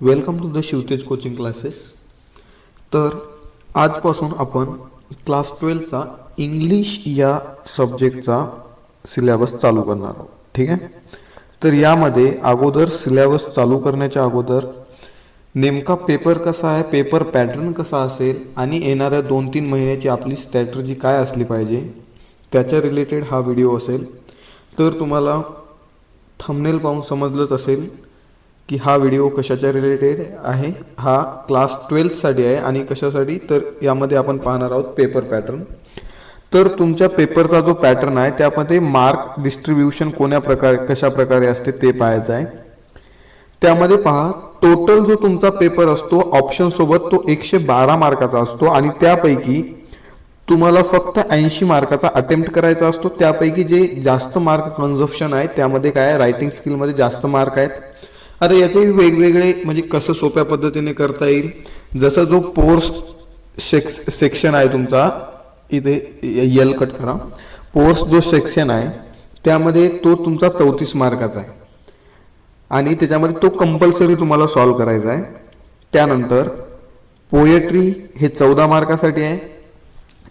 Welcome to the Shivtej coaching classes. तर आजपासून आपण क्लास 12चा इंग्लिश या सब्जेक्टचा सिलेबस चालू करणार आहोत। ठीक आहे, तर यामध्ये अगोदर सिलेबस चालू करण्याच्या अगोदर नेमका पेपर कसा आहे, पेपर पॅटर्न कसा असेल आणि येणाऱ्या 2-3 महिन्याची आपली स्ट्रॅटजी काय असली पाहिजे त्याच्या रिलेटेड हा व्हिडिओ असेल। तर तुम्हाला थंबनेल पाहून समजलंच असेल की हा व्हिडिओ कशाच्या रिलेटेड आहे। हा क्लास 12साठी आहे आणि कशासाठी, तर यामध्ये आपण पाहणार आहोत पेपर पॅटर्न। तर तुमच्या पेपरचा जो पॅटर्न आहे त्यामध्ये मार्क डिस्ट्रीब्युशन कशा प्रकारे असते ते पाहायचं आहे। त्यामध्ये पहा, टोटल जो तुमचा पेपर असतो ऑप्शन सोबत तो 112 मार्काचा असतो आणि त्यापैकी तुम्हाला फक्त 80 मार्काचा अटेम्प्ट करायचा असतो। त्यापैकी जे जास्त मार्क कन्झप्शन आहे त्यामध्ये काय आहे, रायटिंग स्किलमध्ये जास्त मार्क आहेत। आता याचे वेगवेगळे म्हणजे कसं सोप्या पद्धतीने करता येईल, जसं जो पोर्स सेक्शन आहे तुमचा, इथे यल कट करा, पोर्स जो सेक्शन आहे त्यामध्ये तो तुमचा 34 मार्काचा आहे आणि त्याच्यामध्ये तो कंपल्सरी तुम्हाला सॉल्व करायचा आहे। त्यानंतर पोएट्री हे 14 मार्कासाठी आहे।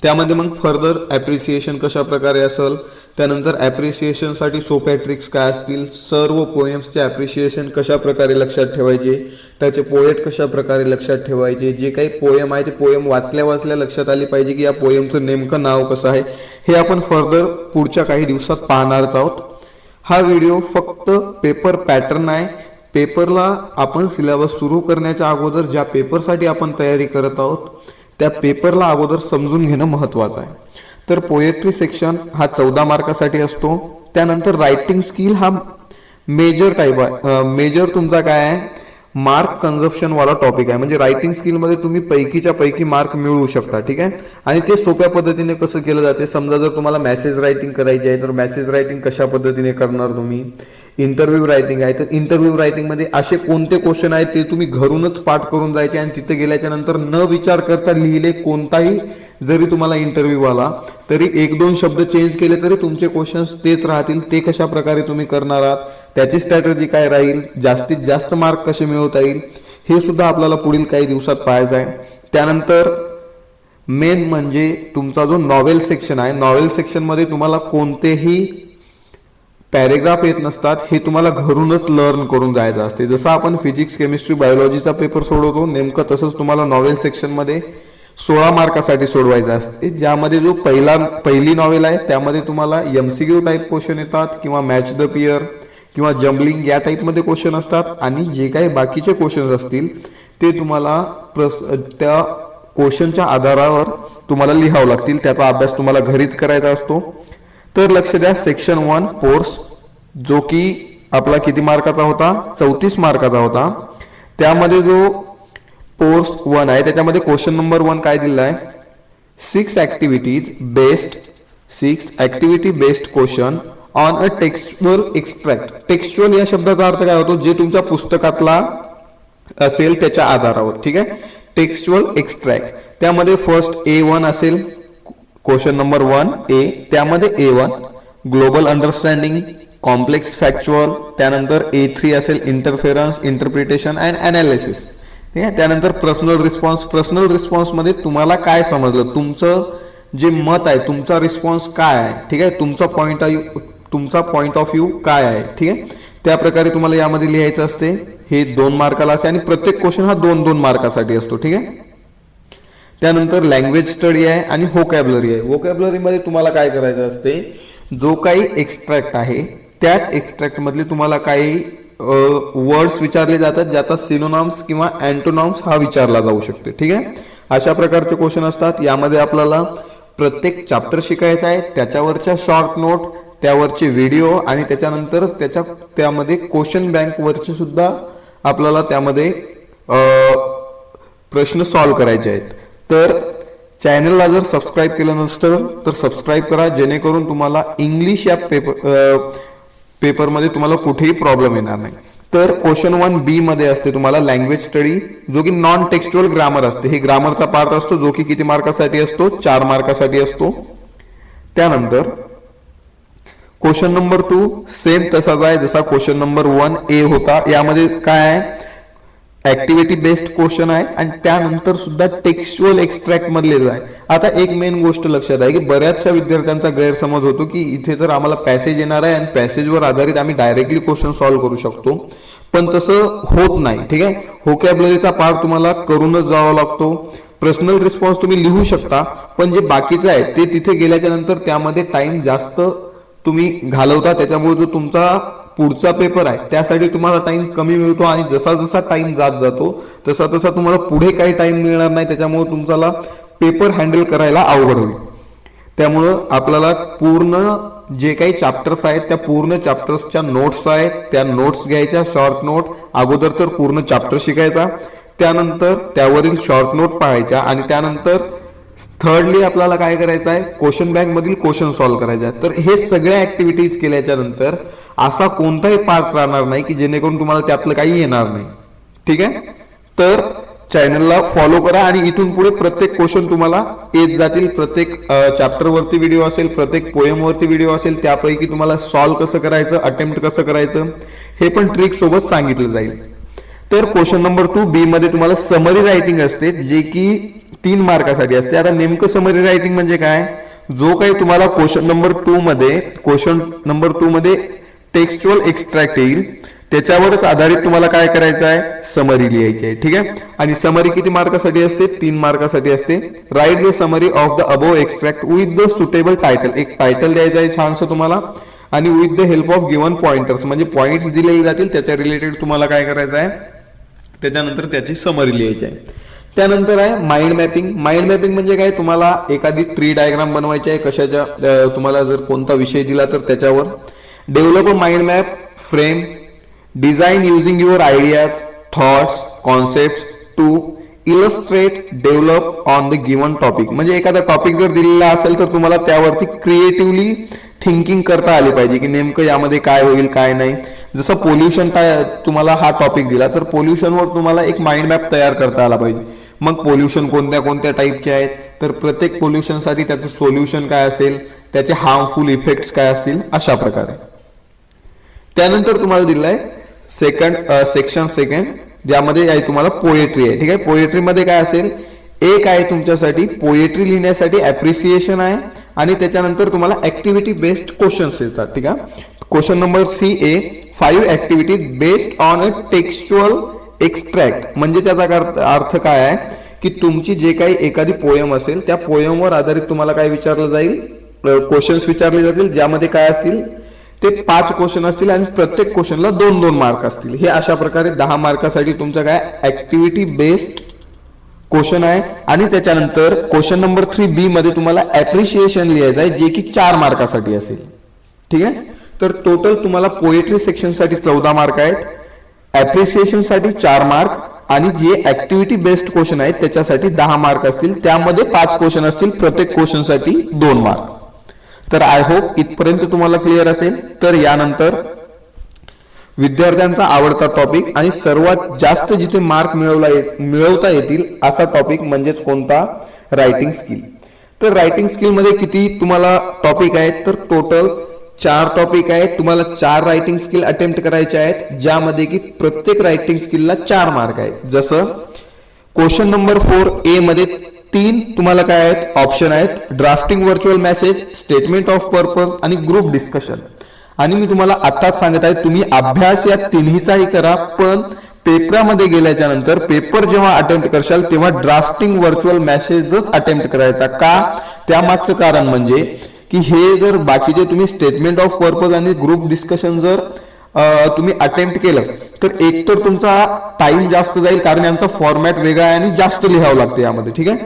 त्यामध्ये मग फर्दर ॲप्रिसिएशन कशा प्रकारे असेल, त्यानंतर ॲप्रिसिएशनसाठी सोप्या ट्रिक्स काय असतील, सर्व पोएम्सचे ॲप्रिसिएशन कशा प्रकारे लक्षात ठेवायचे, त्याचे पोएट कशा प्रकारे लक्षात ठेवायचे, जे काही पोएम आहे ते पोएम वाचल्या लक्षात आली पाहिजे की या पोएमचं नेमकं नाव कसं आहे, हे आपण फर्दर पुढच्या काही दिवसात पाहणारच आहोत। हा व्हिडिओ फक्त पेपर पॅटर्न आहे। पेपरला आपण सिलेबस सुरू करण्याच्या अगोदर ज्या पेपरसाठी आपण तयारी करत आहोत त्या पेपरला अगोदर समजून घेणं महत्त्वाचं आहे। तर पोएट्री सेक्शन हा 14 मार्कासाठी असतो। त्यानंतर रायटिंग स्किल हा मेजर टाईप आहे, मेजर तुमचा काय आहे, मार्क कन्झप्शन वाला टॉपिक आहे। म्हणजे रायटिंग स्किलमध्ये तुम्ही पैकीच्या पैकी मार्क मिळवू शकता। ठीक आहे, आणि ते सोप्या पद्धतीने कसं केलं जाते, समजा जर तुम्हाला मेसेज रायटिंग करायची आहे तर मेसेज रायटिंग कशा पद्धतीने करणार तुम्ही, इंटरव्ह्यू रायटिंग आहे तर इंटरव्ह्यू रायटिंगमध्ये असे कोणते क्वेश्चन आहेत ते तुम्ही घरूनच पाठ करून जायचे आणि तिथे गेल्याच्या नंतर न विचार करता लिहिले, कोणताही जरी तुम्हाला इंटरव्ह्यू आला तरी 1-2 शब्द चेंज केले तरी तुमचे क्वेश्चन्स तेच राहतील। ते कशा प्रकारे तुम्ही करणार आहात, त्याची स्ट्रॅटेजी काय राहील, जास्तीत जास्त मार्क कसे मिळवता येईल, हे सुद्धा आपल्याला पुढील काही दिवसात पाहायचं आहे। त्यानंतर मेन म्हणजे तुमचा जो नॉवेल सेक्शन आहे, नॉवेल सेक्शनमध्ये तुम्हाला कोणतेही पॅरेग्राफ येत नसतात, हे तुम्हाला घरूनच लर्न करून जायचं असते। जसं आपण फिजिक्स, केमिस्ट्री, बायोलॉजीचा पेपर सोडवतो नेमकं तसंच तुम्हाला नॉवेल सेक्शनमध्ये 16 मार्कासाठी सोडवायचं असते। ज्यामध्ये जो पहिली नॉवेल आहे त्यामध्ये तुम्हाला MCQ टाईप क्वेश्चन येतात किंवा मॅच द पियर किंवा जम्बलिंग या टाईपमध्ये क्वेश्चन असतात आणि जे काही बाकीचे क्वेश्चन्स असतील ते तुम्हाला त्या क्वेश्चनच्या आधारावर तुम्हाला लिहावं लागतील। त्याचा अभ्यास तुम्हाला घरीच करायचा असतो। तर लक्ष द्या, सेक्शन 1 पोर्स जो की आपला किती मार्काचा होता, 34 मार्काचा होता। त्यामध्ये जो पोर्स 1 आहे त्याच्यामध्ये क्वेश्चन नंबर 1 काय दिलेला आहे, 6 activity based question on a textual extract. Textual या शब्दाचा अर्थ काय होतो, जे तुमच्या पुस्तकातला असेल त्याच्या आधारावर। ठीक आहे, टेक्स्चुअल एक्स्ट्रॅक्ट त्यामध्ये फर्स्ट A1 असेल, क्वेश्चन नंबर 1A, त्यामध्ये A1 global understanding, complex factual, त्यानंतर A3 असेल इंटरफेरन्स, इंटरप्रिटेशन अँड ॲनालिसिस। ठीक आहे, त्यानंतर पर्सनल रिस्पॉन्स, पर्सनल रिस्पॉन्समध्ये तुम्हाला काय समजलं, तुमचं जे मत आहे, तुमचा रिस्पॉन्स काय आहे, ठीक आहे, तुमचा पॉइंट ऑफ व्ह्यू काय आहे, ठीक आहे, त्या प्रकारे तुम्हाला यामध्ये लिहायचं असते। हे 2 मार्काला असते आणि प्रत्येक क्वेश्चन हा 2-2 मार्कासाठी असतो। ठीक आहे, त्यानंतर लँग्वेज स्टडी आहे आणि व्होकॅब्युलरी आहे। व्होकॅब्युलरीमध्ये तुम्हाला काय करायचं असते, जो काही एक्स्ट्रॅक्ट आहे त्याच एक्स्ट्रॅक्टमधले तुम्हाला काही वर्ड्स विचारले जातात ज्याचा सिनोनॉम्स किंवा अँटोनॉम्स हा विचारला जाऊ शकते। ठीक आहे, अशा प्रकारचे क्वेश्चन असतात। यामध्ये आपल्याला प्रत्येक चॅप्टर शिकायचा आहे, त्याच्यावरच्या शॉर्ट नोट, त्यावरचे व्हिडिओ आणि त्याच्यानंतर त्यामध्ये क्वेश्चन बँकवरचे सुद्धा आपल्याला त्यामध्ये प्रश्न सॉल्व करायचे आहेत। तर चॅनलला जर सबस्क्राईब केलं नसतं तर सबस्क्राईब करा, जेणेकरून तुम्हाला इंग्लिश या पेपरमध्ये तुम्हाला कुठेही प्रॉब्लेम येणार नाही। तर क्वेश्चन 1B मध्ये असते तुम्हाला लँग्वेज स्टडी, जो की नॉन टेक्स्चुअल ग्रामर असते। हे ग्रामरचा पार्ट असतो जो की किती मार्कासाठी असतो, 4 मार्कासाठी असतो। त्यानंतर क्वेश्चन नंबर 2 सेम तसाच आहे जसा क्वेश्चन नंबर 1A होता। यामध्ये काय आहे, ऍक्टिव्हिटी बेस्ड क्वेश्चन आहे आणि त्यानंतर सुद्धा टेक्स्च्युअल एक्स्ट्रॅक्ट मधले आहे. आता एक मेन गोष्ट लक्षात आहे की बऱ्याचशा विद्यार्थ्यांचा गैरसमज होतो की इथे तर आम्हाला पॅसेज येणार आहे आणि पॅसेजवर आधारित आम्ही डायरेक्टली क्वेश्चन सॉल्व्ह करू शकतो, पण तसं होत नाही. ठीक आहे, व्होकॅब्युलरीचा पार्ट तुम्हाला करूनच जावा लागतो. पर्सनल रिस्पॉन्स तुम्ही लिहू शकता, पण जे बाकीचं आहे ते तिथे गेल्याच्या नंतर त्यामध्ये टाइम जास्त तुम्ही घालवता, त्याच्यामुळे जो तुमचा पुढचा पेपर आहे त्यासाठी तुम्हाला टाइम कमी मिळतो आणि जसा जसा टाइम जात जातो तसा तसा तुम्हाला पुढे काही टाइम मिळणार नाही, त्याच्यामुळे तुमचा पेपर हँडल करायला अवघड होईल. त्यामुळं आपल्याला पूर्ण जे काही चॅप्टर्स आहेत त्या पूर्ण चॅप्टर्सच्या नोट्स आहेत त्या नोट्स घ्यायच्या, शॉर्ट नोट. अगोदर तर पूर्ण चॅप्टर शिकायचा, त्यानंतर त्यावरील शॉर्ट नोट पाहायच्या आणि त्यानंतर थर्डली आपल्याला काय करायचं आहे, क्वेश्चन बँक मधील क्वेश्चन सॉल्व्ह करायचे आहे. तर हे सगळ्या ऍक्टिव्हिटीज केल्याच्या नंतर असा कोणताही पार्ट राहणार नाही की जेणेकरून तुम्हाला त्यातलं काही येणार नाही. ठीक आहे, तर चॅनलला फॉलो करा आणि इथून पुढे प्रत्येक क्वेश्चन तुम्हाला येत जातील. प्रत्येक चॅप्टर वरती व्हिडिओ असेल, प्रत्येक पोएम वरती व्हिडिओ असेल, त्यापैकी तुम्हाला सॉल्व्ह कसं करायचं, अटेम्प्ट कसं करायचं हे पण ट्रिक सोबत सांगितलं जाईल. तर क्वेश्चन नंबर 2 बी मध्ये तुम्हाला समरी रायटिंग असते, जे की 3 मार्कासाठी असते. आता नेमकं समरी रायटिंग म्हणजे काय, जो काही तुम्हाला क्वेश्चन नंबर 2 मध्ये टेक्स्च्युअल एक्स्ट्रॅक्ट येईल त्याच्यावरच आधारित तुम्हाला काय करायचं आहे, समरी लिहायची आहे. ठीक आहे, आणि समरी किती मार्कासाठी असते, 3 मार्कासाठी असते. Write the summary of the above extract with the suitable title. एक टायटल द्यायचं आहे छानसं तुम्हाला आणि with the help of given pointers, म्हणजे पॉइंट्स दिलेले जातील त्याच्या रिलेटेड तुम्हाला काय करायचं आहे, त्याच्यानंतर त्याची समरी लिहायची आहे. त्यानंतर आहे माइंड मॅपिंग. माइंड मॅपिंग म्हणजे काय, तुम्हाला एखादी ट्री डायग्राम बनवायची आहे कशाच्या, तुम्हाला जर कोणता विषय दिला तर त्याच्यावर. Develop a mind map frame, design using your ideas, thoughts, concept to illustrate develop on the given topic. म्हणजे एखादा टॉपिक जर दिलेला असेल तर तुम्हाला त्यावरती क्रिएटिव्हली थिंकिंग करता आली पाहिजे की नेमकं यामध्ये काय होईल काय नाही. जसं पोल्युशन तुम्हाला हा टॉपिक दिला तर पोल्युशनवर तुम्हाला एक माइंड मॅप तयार करता आला पाहिजे. मग पोल्युशन कोणत्या कोणत्या टाईपचे आहेत, तर प्रत्येक पोल्युशनसाठी त्याचं सोल्युशन काय असेल, त्याचे हार्मफुल इफेक्ट्स काय असतील, अशा प्रकारे. त्यानंतर तुम्हाला दिलंय सेक्शन सेकंड, ज्यामध्ये आहे तुम्हाला पोएट्री आहे. ठीक आहे, पोएट्रीमध्ये काय असेल, एक आहे तुमच्यासाठी पोएट्री लिहिण्यासाठी ऍप्रिसिएशन आहे आणि त्याच्यानंतर तुम्हाला ऍक्टिव्हिटी बेस्ड क्वेश्चन्स येतात. ठीक आहे, question number 3A 5 activity based on a textual extract. म्हणजे त्याचा अर्थ काय आहे की तुमची जे काही एखादी पोयम असेल त्या पोयमवर आधारित तुम्हाला काय विचारलं जाईल, क्वेश्चन्स विचारले जातील, ज्यामध्ये काय असतील ते 5 क्वेश्चन असतील आणि प्रत्येक क्वेश्चनला 2-2 मार्क असतील. हे अशा प्रकारे 10 मार्कासाठी तुमचं काय ऍक्टिव्हिटी बेस्ड क्वेश्चन आहे. आणि त्याच्यानंतर क्वेश्चन नंबर 3B मध्ये तुम्हाला ऍप्रिशिएशन लिहायचं आहे, जे की 4 मार्कासाठी असेल. ठीक आहे, तर टोटल तुम्हाला पोएट्री सेक्शन साठी 14 मार्क आहेत, ऍप्रिसिएशन साठी 4 मार्क आणि जे ऍक्टिव्हिटी बेस्ड क्वेश्चन आहेत त्याच्यासाठी 10 मार्क असतील, त्यामध्ये 5 क्वेश्चन असतील, प्रत्येक क्वेश्चन साठी 2 मार्क. तर आय होप इथपर्यंत तुम्हाला क्लिअर असेल. तर यानंतर विद्यार्थ्यांचा आवडता टॉपिक आणि सर्वात जास्त जिथे मार्क मिळवता येतील असा टॉपिक म्हणजेच कोणता, रायटिंग स्किल. तर रायटिंग स्किल मध्ये किती तुम्हाला टॉपिक आहेत, तर टोटल 4 टॉपिक आहेत. तुम्हाला 4 रायटिंग स्किल अटेम्प्ट करायचे आहेत, ज्यामध्ये की प्रत्येक रायटिंग स्किलला 4 मार्क आहेत. जसं क्वेश्चन नंबर 4A मध्ये 3 तुम्हाला काय आहेत, ऑप्शन आहेत, drafting virtual message, statement of purpose आणि ग्रुप डिस्कशन. आणि मी तुम्हाला आताच सांगत आहे, तुम्ही अभ्यास या तिन्हीचाही करा, पण पेपरामध्ये गेल्याच्या नंतर पेपर जेव्हा अटेम्प्ट करशाल तेव्हा ड्राफ्टिंग व्हर्च्युअल मेसेजच अटेम्प्ट करायचा. का, त्यामागचं कारण म्हणजे की हे जर बाकीचे तुम्ही स्टेटमेंट ऑफ पर्पज आणि ग्रुप डिस्कशन जर तुम्ही अटेम्प्ट केलं तर एक तर तुमचा टाइम जास्त जाईल, कारण यांचा फॉर्मॅट वेगळा आहे आणि जास्त लिहावं लागतं यामध्ये. ठीक आहे,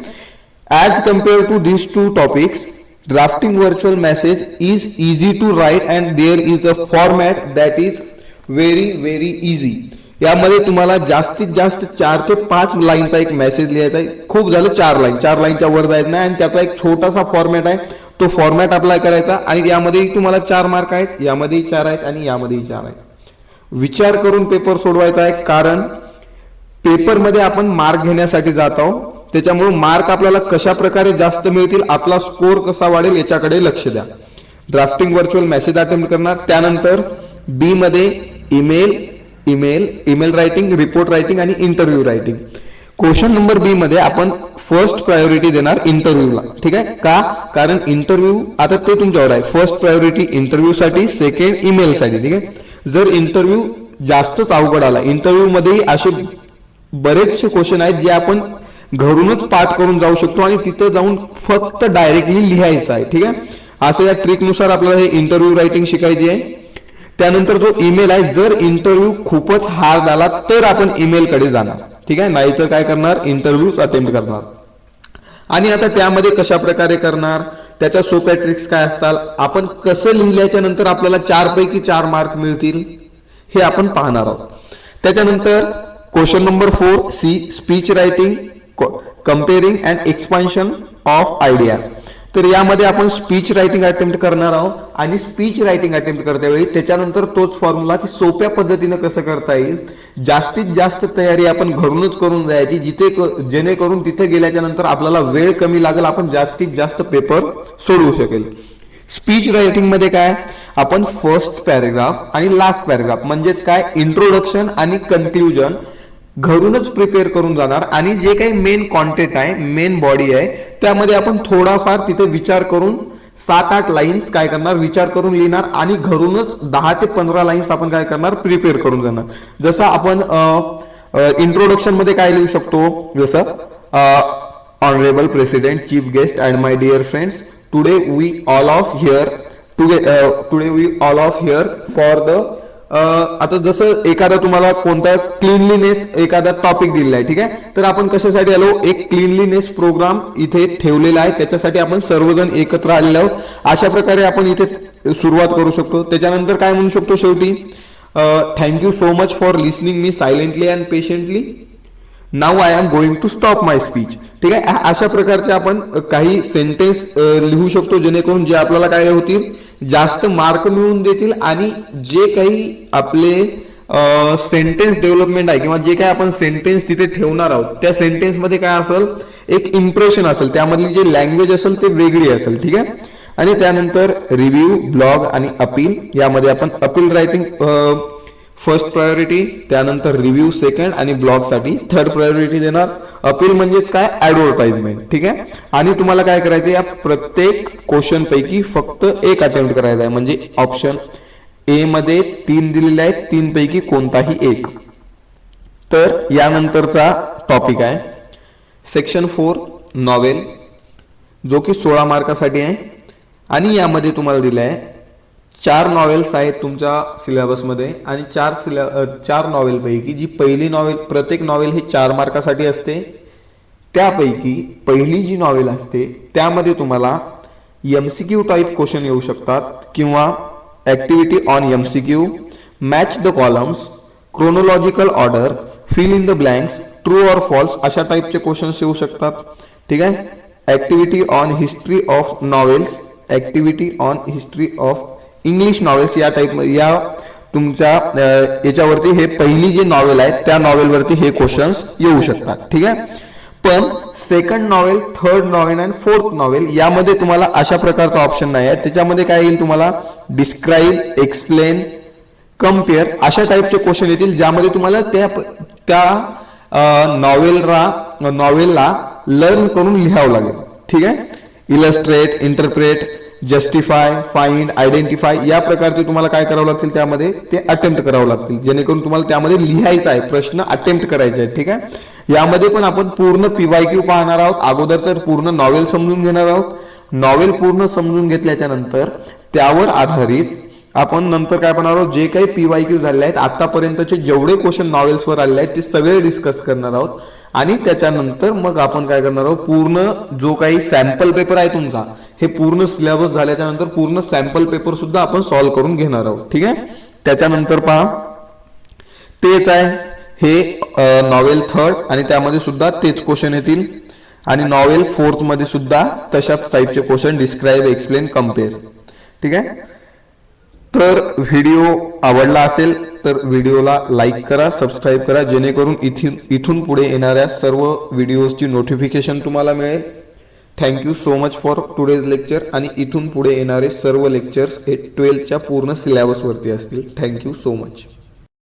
as compare to this 2 topics drafting virtual message is easy to write and there is a format that is very very easy. यामध्ये तुम्हाला जास्तीत जास्त 4 ते 5 लाईनचा एक मेसेज लिहायचा आहे. खूप झालं 4 लाईनच्या वर जायचं नाही आणि त्याचा एक छोटासा फॉर्मॅट आहे, तो फॉर्मॅट अप्लाय करायचा आणि यामध्ये तुम्हाला 4 मार्क आहेत, यामध्येही 4 आहेत आणि यामध्येही 4 आहेत. विचार करून पेपर सोडवायचा आहे, कारण पेपरमध्ये आपण मार्क घेण्यासाठी जात आहोत, त्याच्यामुळे मार्क आपल्याला कशा प्रकारे जास्त मिळतील, आपला स्कोर कसा वाढेल याच्याकडे लक्ष द्या. ड्राफ्टिंग व्हर्च्युअल मेसेज अटेम्प्ट करणार, त्यानंतर बी मध्ये email, email writing, report writing आणि इंटरव्ह्यू रायटिंग. क्वेश्चन नंबर बी मध्ये आपण फर्स्ट प्रायोरिटी देणार इंटरव्ह्यूला. ठीक आहे का? कारण इंटरव्ह्यू आता ते तुमच्यावर आहे. फर्स्ट प्रायोरिटी इंटरव्ह्यू साठी, सेकंड ईमेल साठी. ठीक आहे. जर इंटरव्ह्यू जास्तच अवघड आला, इंटरव्ह्यू मध्येही असे बरेचसे क्वेश्चन आहेत जे आपण घरूनच पाठ करून जाऊ शकतो आणि तिथे जाऊन फक्त डायरेक्टली लिहायचं आहे. ठीक आहे. असं या ट्रिकनुसार आपल्याला हे इंटरव्ह्यू रायटिंग शिकायची आहे. त्यानंतर जो ईमेल आहे, जर इंटरव्ह्यू खूपच हार्ड आला तर आपण ईमेल कडे जाणार. ठीक आहे. नाहीतर काय करणार, इंटरव्ह्यू अटेम्प्ट करणार. आणि आता त्यामध्ये कशा प्रकारे करणार, त्याच्या सोप्या ट्रिक्स काय असतात, आपण कसं लिहिल्याच्या नंतर आपल्याला 4 पैकी 4 मार्क मिळतील हे आपण पाहणार आहोत. त्याच्यानंतर question number 4 C, speech writing, comparing and expansion of ideas. तर यामध्ये आपण स्पीच रायटिंग अटेम्प्ट करणार आहोत आणि स्पीच रायटिंग अटेम्प्ट करतेवेळी त्याच्यानंतर तोच फॉर्म्युला की सोप्या पद्धतीने कसं करता येईल, जास्तीत जास्त तयारी आपण घरूनच करून जायची, जेणेकरून तिथे गेल्याच्या नंतर आपल्याला वेळ कमी लागेल, आपण जास्तीत जास्त पेपर सोडवू शकेल. स्पीच रायटिंग मध्ये काय, आपण फर्स्ट पॅरेग्राफ आणि लास्ट पॅरेग्राफ म्हणजेच काय, इंट्रोडक्शन आणि कन्क्लुजन घरूनच प्रिपेअर करून जाणार आणि जे काही मेन कॉन्टेंट आहे, मेन बॉडी आहे, त्यामध्ये आपण थोडाफार तिथे विचार करून 7-8 लाईन्स काय करणार, विचार करून लिहिणार आणि घरूनच 10 ते 15 लाईन्स आपण काय करणार, प्रिपेअर करून जाणार. जसं आपण इंट्रोडक्शन मध्ये काय लिहू शकतो, जसं honourable president, chief guest and my dear friends, today we all of here for the आता जसं एखादा तुम्हाला कोणता क्लीनलीनेस एखादा टॉपिक दिलेला आहे. ठीक आहे. तर आपण कशासाठी आलो, एक क्लीनलीनेस प्रोग्राम इथे ठेवलेला आहे, त्याच्यासाठी आपण सर्वजण एकत्र आलेलो आहोत. अशा प्रकारे आपण इथे सुरुवात करू शकतो. त्याच्यानंतर काय म्हणू शकतो शेवटी, thank you so much for listening me silently and patiently, now I am going to stop my speech. ठीक आहे. अशा प्रकारचे आपण काही सेंटेन्स लिहू शकतो, जेणेकरून जे आपल्याला काय होतील, जास्त मार्क मिळवून देतील आणि जे काही आपले सेंटेन्स डेव्हलपमेंट आहे किंवा जे काही आपण सेंटेन्स तिथे ठेवणार आहोत, त्या सेंटेन्स मध्ये काय असेल, एक इम्प्रेशन असेल, त्यामधली जे लँग्वेज असेल ते वेगळी असेल. ठीक आहे. आणि त्यानंतर रिव्ह्यू, ब्लॉग आणि अपील, यामध्ये आपण अपील रायटिंग फर्स्ट प्रायोरिटी, त्यानंतर रिव्ह्यू सेकंड आणि ब्लॉग साठी थर्ड प्रायोरिटी देणार. अपील म्हणजेच काय, ऍडव्हर्टाइजमेंट. ठीक आहे. आणि तुम्हाला काय करायचं, या प्रत्येक क्वेश्चन पैकी फक्त एक अटेम्प्ट करायचा आहे, म्हणजे ऑप्शन ए मध्ये 3 दिलेले आहेत, 3 पैकी कोणताही एक. तर यानंतरचा टॉपिक आहे सेक्शन 4 नॉवेल, जो की 16 मार्कासाठी आहे. आणि यामध्ये तुम्हाला दिलं आहे 4 नॉवेल्स आहेत तुमच्या सिलेबसमध्ये आणि 4 नॉवेल पैकी जी पहिली नॉवेल, प्रत्येक नॉवेल हे 4 मार्कासाठी असते. त्यापैकी पहिली जी नॉवेल असते त्यामध्ये तुम्हाला MCQ टाईप क्वेश्चन येऊ शकतात किंवा activity on MCQ, match the columns, chronological order, fill in the blanks, true or false अशा टाईपचे क्वेश्चन्स येऊ शकतात. ठीक आहे. Activity on history of novels, activity on history of English novels, या टाईप या तुमच्या याच्यावरती हे पहिली जे नॉवेल आहे त्या नॉवेलवरती हे क्वेश्चन्स येऊ शकतात. ठीक आहे. पण सेकंड नॉवेल, थर्ड नॉवेल आणि फोर्थ नॉवेल यामध्ये तुम्हाला अशा प्रकारचा ऑप्शन नाही आहे. त्याच्यामध्ये काय येईल, तुम्हाला डिस्क्राईब, एक्सप्लेन, कम्पेअर अशा टाईपचे क्वेश्चन येतील, ज्यामध्ये तुम्हाला त्या नॉवेलला लर्न करून लिहावं लागेल. ठीक आहे. Illustrate, interpret, justify, find, identify या प्रकारचे तुम्हाला काय करावं लागतील, त्यामध्ये ते अटेम्प्ट करावं लागतील, जेणेकरून तुम्हाला त्यामध्ये लिहायचं आहे, प्रश्न अटेम्प्ट करायचे आहेत. ठीक आहे. यामध्ये पण आपण पूर्ण PYQ पाहणार आहोत. अगोदर तर पूर्ण नॉवेल समजून घेणार आहोत. नॉवेल पूर्ण समजून घेतल्याच्या नंतर त्यावर आधारित आपण नंतर काय पाहणार आहोत, जे काही PYQ झाले आहेत आतापर्यंतचे जेवढे क्वेश्चन नॉवेल्सवर आलेले आहेत ते सगळे डिस्कस करणार आहोत. आणि त्याच्यानंतर मग आपण काय करणार आहोत, पूर्ण जो काही सॅम्पल पेपर आहे तुमचा, हे पूर्ण सिलेबस झाल्याच्या नंतर पूर्ण सॅम्पल पेपर सुद्धा आपण सॉल्व्ह करून घेणार आहोत. ठीक आहे. त्याच्यानंतर पहा, तेच आहे हे नॉवेल थर्ड आणि त्यामध्ये सुद्धा तेच क्वेश्चन येतील आणि नॉवेल फोर्थ मध्ये सुद्धा तशाच टाईपचे क्वेश्चन, डिस्क्राईब, एक्सप्लेन, कम्पेअर. ठीक आहे. तर व्हिडिओ आवडला असेल तर व्हिडिओला लाईक करा, सबस्क्राईब करा, जेणेकरून इथून पुढे येणाऱ्या सर्व व्हिडिओजची नोटिफिकेशन तुम्हाला मिळेल. Thank you so much for today's lecture. आणि इथून पुढे येणारे सर्व लेक्चर्स हे 12th च्या पूर्ण सिलेबसवरती असतील. Thank you so much.